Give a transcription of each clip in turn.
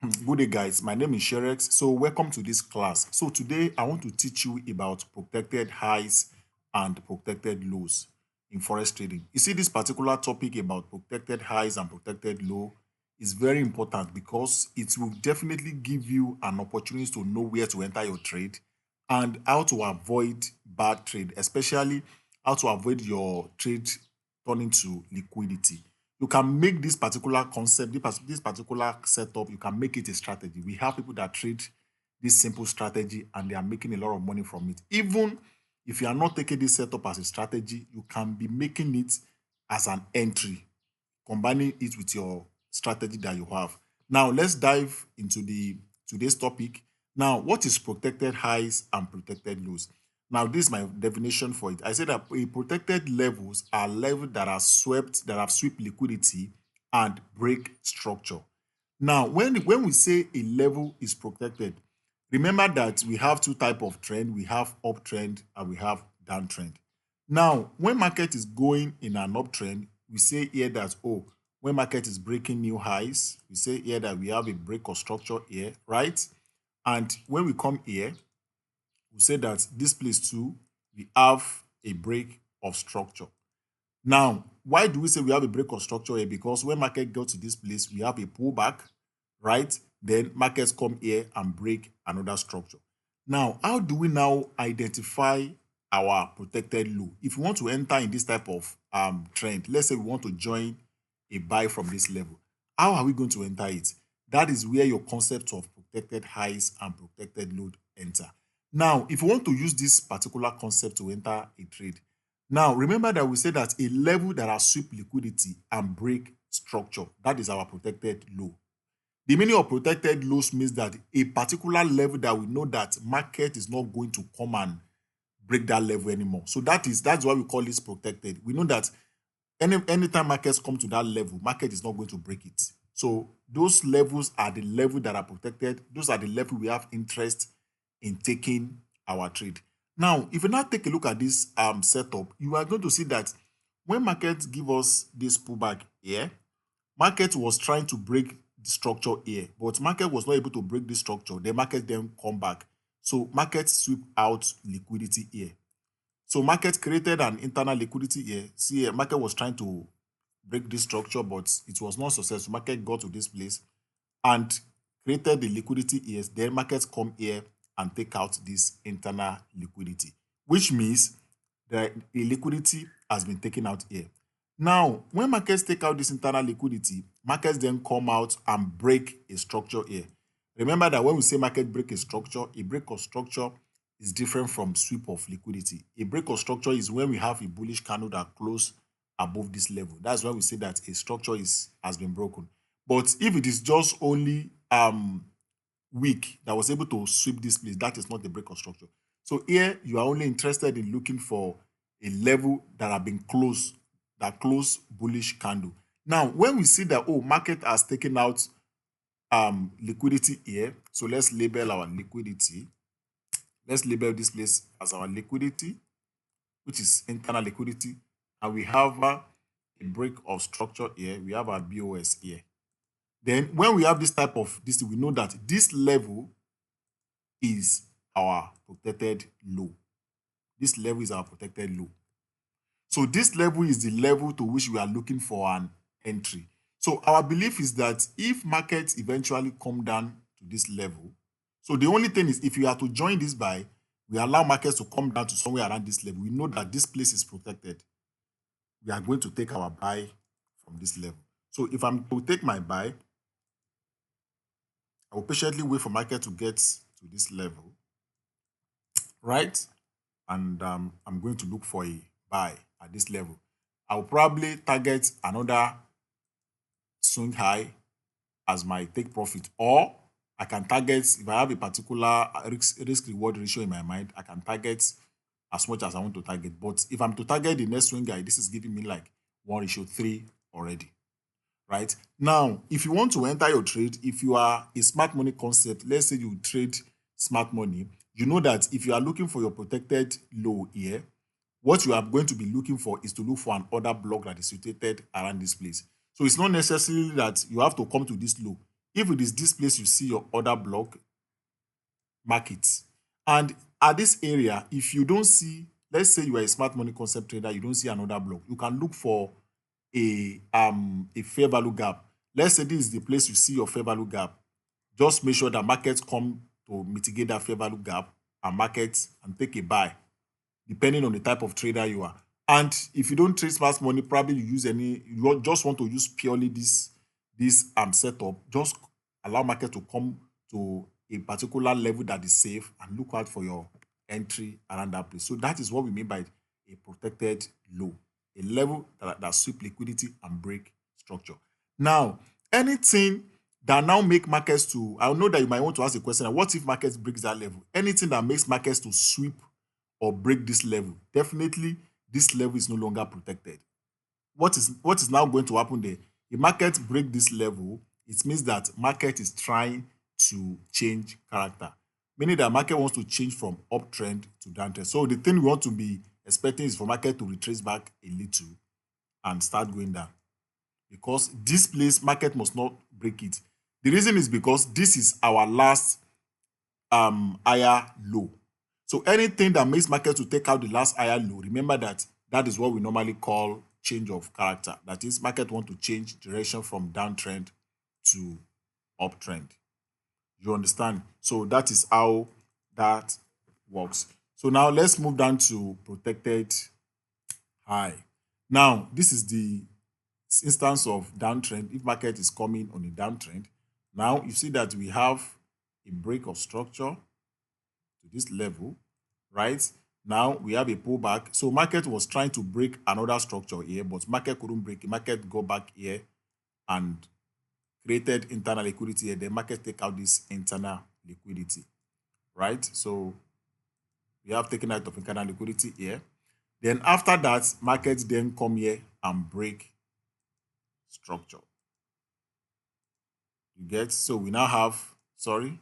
Good day, guys. My name is Sherex. So, welcome to this class. So, today I want to teach you about protected highs and protected lows in forex trading. You see, this particular topic about protected highs and protected low is very important because it will definitely give you an opportunity to know where to enter your trade and how to avoid bad trade, especially how to avoid your trade turning to liquidity. You can make this particular concept, this particular setup, you can make it a strategy. We have people that trade this simple strategy and they are making a lot of money from it. Even if you are not taking this setup as a strategy, you can be making it as an entry, combining it with your strategy that you have. Now, let's dive into the today's topic. Now, what is protected highs and protected lows? Now, this is my definition for it. I said that a protected levels are levels that are swept, that have swept liquidity and break structure. Now, when we say a level is protected, remember that we have two type of trend. We have uptrend and we have downtrend. Now, when market is going in an uptrend, we say here that, oh, when market is breaking new highs, we say here that we have a break of structure here, right? And when we come here, we say that this place too, we have a break of structure. Now, why do we say we have a break of structure here? Because when market go to this place, we have a pullback, right? Then markets come here and break another structure. Now, how do we now identify our protected low? If we want to enter in this type of trend, let's say we want to join a buy from this level, how are we going to enter it? That is where your concept of protected highs and protected low enter. Now, if you want to use this particular concept to enter a trade, now remember that we said that a level that has sweep liquidity and break structure, that is our protected low. The meaning of protected lows means that a particular level that we know that market is not going to come and break that level anymore. So that's why we call this protected. We know that anytime markets come to that level, market is not going to break it. So those levels are the level that are protected. Those are the level we have interest in taking our trade. Now, if you now take a look at this setup, you are going to see that when markets give us this pullback here, market was trying to break the structure here, but market was not able to break the structure. The market then come back. So market sweep out liquidity here. So market created an internal liquidity here. See here, market was trying to break this structure, but it was not successful. Market got to this place and created the liquidity here. Then markets come here and take out this internal liquidity, which means that the liquidity has been taken out here. Now, when markets take out this internal liquidity, markets then come out and break a structure here. Remember that when we say market break a break of structure is different from sweep of liquidity. A break of structure is when we have a bullish candle that close above this level. That's why we say that a structure has been broken. But if it is just only weak that was able to sweep this place, that is not the break of structure. So here you are only interested in looking for a level that have been closed, that close bullish candle. Now, when we see that, oh, market has taken out liquidity here, so let's label our liquidity. Let's label this place as our liquidity, which is internal liquidity, and we have a break of structure here. We have our BOS here. Then when we have this type of this, we know that this level is our protected low. This level is our protected low. So this level is the level to which we are looking for an entry. So our belief is that if markets eventually come down to this level, so the only thing is if you are to join this buy, we allow markets to come down to somewhere around this level. We know that this place is protected. We are going to take our buy from this level. So if I'm to take my buy, I will patiently wait for market to get to this level, right? And I'm going to look for a buy at this level. I'll probably target another swing high as my take profit, or I can target, if I have a particular risk reward ratio in my mind, I can target as much as I want to target. But if I'm to target the next swing high, this is giving me like 1:3 already, right? Now, if you want to enter your trade, if you are a smart money concept, let's say you trade smart money, you know that if you are looking for your protected low here, what you are going to be looking for is to look for an order block that is situated around this place. So it's not necessarily that you have to come to this low. If it is this place you see your order block, mark it. And at this area, if you don't see, let's say you are a smart money concept trader, you don't see another block, you can look for a fair value gap. Let's say this is the place you see your fair value gap. Just make sure that markets come to mitigate that fair value gap and markets and take a buy, depending on the type of trader you are. And if you don't trade smart money, probably you use any, just want to use purely this setup. Just allow market to come to a particular level that is safe and look out for your entry around that place. So that is what we mean by a protected low, a level that sweep liquidity and break structure. Now, anything that now make markets to, I know that you might want to ask a question, what if markets breaks that level? Anything that makes markets to sweep or break this level, definitely this level is no longer protected. What is now going to happen there? If market break this level, it means that market is trying to change character, meaning that market wants to change from uptrend to downtrend. So the thing we want to be expecting is for market to retrace back a little and start going down, because this place market must not break it. The reason is because this is our last higher low. So anything that makes market to take out the last higher low, remember that that is what we normally call change of character. That is, market want to change direction from downtrend to uptrend. You understand? So that is how that works. So now let's move down to protected high. Now, this is the instance of downtrend. If market is coming on a downtrend, now you see that we have a break of structure to this level, right? Now we have a pullback. So market was trying to break another structure here, but market couldn't break it. Market go back here and created internal liquidity here. The market take out this internal liquidity, right? So we have taken out of internal liquidity here. Then after that, markets then come here and break structure. You get? So we now have, sorry.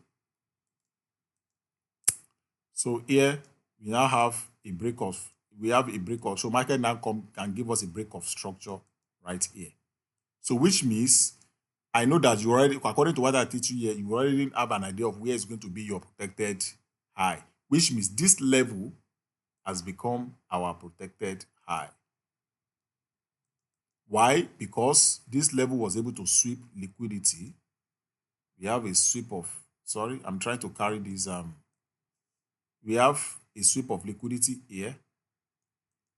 So here we now have a break of, so market now can give us a break of structure right here. So which means, I know that you already, according to what I teach you here, you already have an idea of where is going to be your protected high, which means this level has become our protected high. Why? Because this level was able to sweep liquidity. We have a sweep of, sorry, I'm trying to carry this, we have a sweep of liquidity here,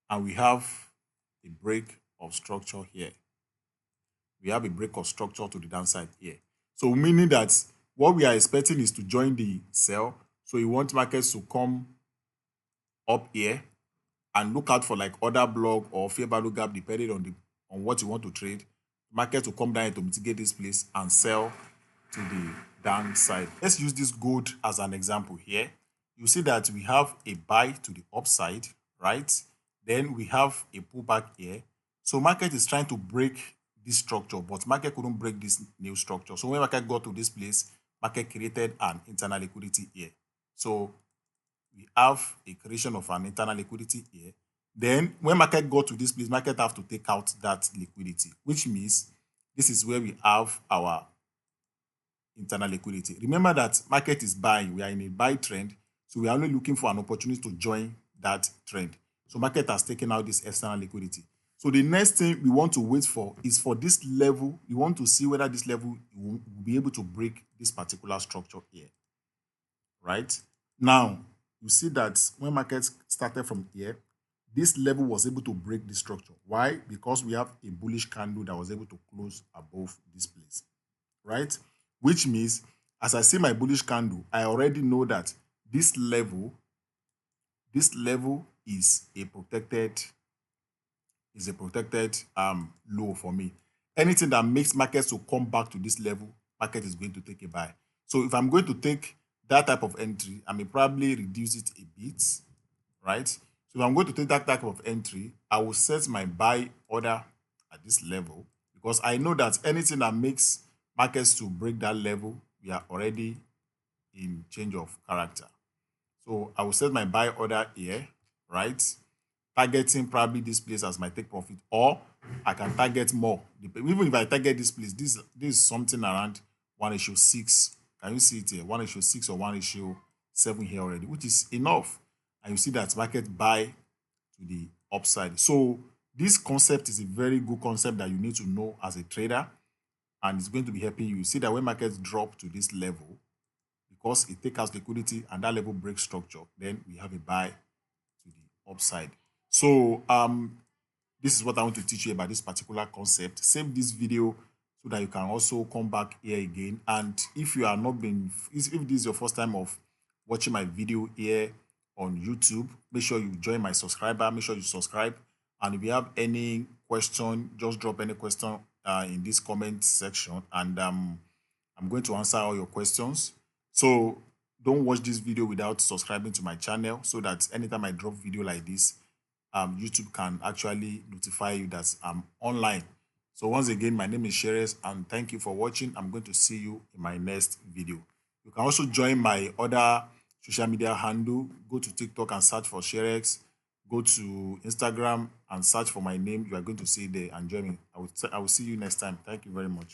and we have a break of structure here. We have a break of structure to the downside here. So meaning that what we are expecting is to join the sell. So you want markets to come up here and look out for like order block or fair value gap, depending on what you want to trade. Market to come down to mitigate this place and sell to the downside. Let's use this gold as an example here. You see that we have a buy to the upside, right? Then we have a pullback here. So market is trying to break this structure, but market couldn't break this new structure. So when market got to this place, market created an internal liquidity here. So we have a creation of an internal liquidity here. Then when market got to this place, market have to take out that liquidity, which means this is where we have our internal liquidity. Remember that market is buying. We are in a buy trend. So we are only looking for an opportunity to join that trend. So market has taken out this external liquidity. So the next thing we want to wait for is for this level. We want to see whether this level will be able to break this particular structure here, right? Now, you see that when markets started from here, this level was able to break the structure. Why? Because we have a bullish candle that was able to close above this place, right? Which means, as I see my bullish candle, I already know that this level is a protected low for me. Anything that makes markets to come back to this level, market is going to take a buy. So if I'm going to take that type of entry, I may probably reduce it a bit, right? So if I'm going to take that type of entry, I will set my buy order at this level, because I know that anything that makes markets to break that level, we are already in change of character. So I will set my buy order here, right? Targeting probably this place as my take profit, or I can target more. Even if I target this place, this is something around 1:6. Can you see it here? 1:6 or 1:7 here already, which is enough. And you see that market buy to the upside. So this concept is a very good concept that you need to know as a trader, and it's going to be helping you. You see that when markets drop to this level, because it takes out liquidity and that level breaks structure, then we have a buy to the upside. So this is what I want to teach you about this particular concept. Save this video so that you can also come back here again. And if you are not been, if this is your first time of watching my video here on YouTube, make sure you join my subscriber. Make sure you subscribe. And if you have any question, just drop any question in this comment section, and I'm going to answer all your questions. So don't watch this video without subscribing to my channel, so that anytime I drop video like this, YouTube can actually notify you that I'm online. So once again, my name is Sheres, and thank you for watching. I'm going to see you in my next video. You can also join my other social media handle. Go to TikTok and search for Sherex. Go to Instagram and search for my name. You are going to see it there, and join me. I will see you next time. Thank you very much.